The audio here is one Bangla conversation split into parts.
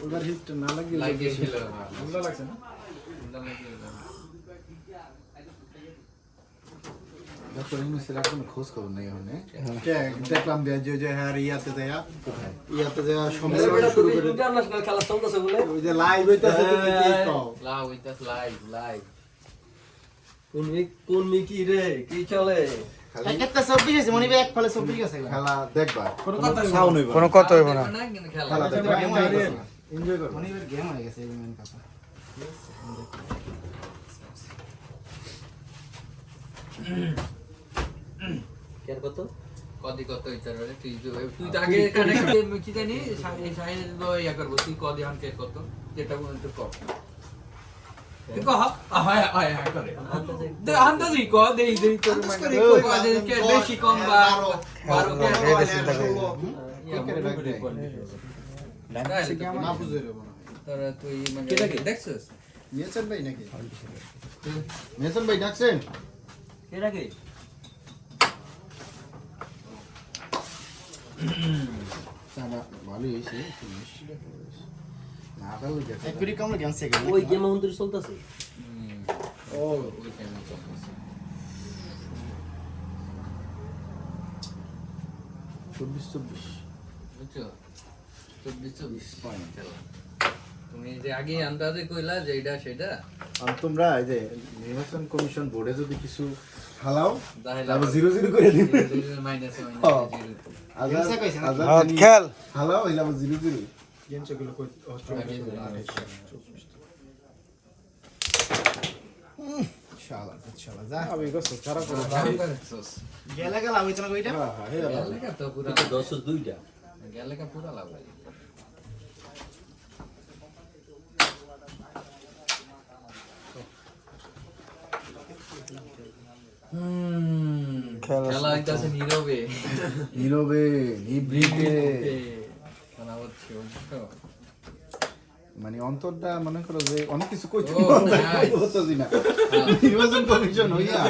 ওভার হিট না লাগিয়ে লাগিয়েছিল ভালো লাগছে না ডক্টর ইউনুসের আর কোনো খোঁজ খবর নেই ওখানে দেখলাম যে হ্যাঁ ইয়াতে দেয়া সম্মেলন শুরু করে ইন্টারন্যাশনাল খেলা চলতেছে বলে ওই যে লাইভ হইতাছে তুমি কি কও কোন মিকি রে কি চলে একটা 24 আছে মনি ভাই এক ফলে 24 গেছে খেলা দেখবা কোনো কথা সাউন্ড হইব কোনো কথা হইব না খেলা দেখবা এনজয় করো মনি ভাই গেম হয়ে গেছে এই মেন কথা কেন কত কত ইতার তুই তো আগে কানেক্ট কি জানি সাইন তো ইয়া করব তুই কদি হানকে কত যেটা বলতে তো কর তুই কহ হয় করে দে আন্দাজি ক দেই তোর মানে কে বেশি কম বা 12 কে না বুঝে রে তোর তুই মানে দেখছস মেসন ভাই নাকি মেসন ভাই ডাকছেন এটা কি চাবা ভালোই হইছে না ভালো দেখো এক কোটি কম গেম সে ওই গেম মন্দির চলতেছে ও ওই টাইমে চলতেছে 24 বুঝছো 24 পয়েন্ট খেলা তুমি যে আগে আন্দাজে কইলা যে এটা সেটা আর তোমরা এই যে নির্বাচন কমিশন বোর্ডে যদি কিছু হালাও তাহলে তারপর 0-0 করে দিবে মাইনাসে আজাদ খেল হালাও হইলে আবার 0-0 গেম সেগুলো কই শালা শালা যা আমি গো সারা করে গেলা গেলা হইতো না কইটা গেলেকা তো পুরা 10-2টা গেলেকা পুরা লাভ হয় খেলা হইতাছে নীরবে নীরবে নিভৃতে খেলা হচ্ছে বুঝছো মানে অন্তরটা মনে করো যে অনেক কিছু কইতে ও, nice. হতোছি না নির্বাচন কমিশন হইয়া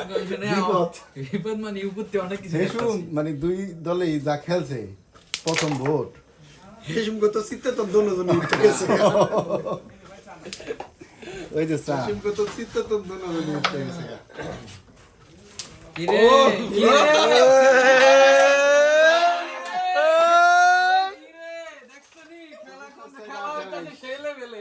বিপদ বিপদ মানে উপরতে অনেক কিছু শেষু মানে দুই দলেই যা খেলছে প্রথম ভোট হেসম কত সিতে তো দোনোজন উঠে গেছে ওই যে চা হেসম কত সিতে তো দোনোজন উঠে গেছে কিরে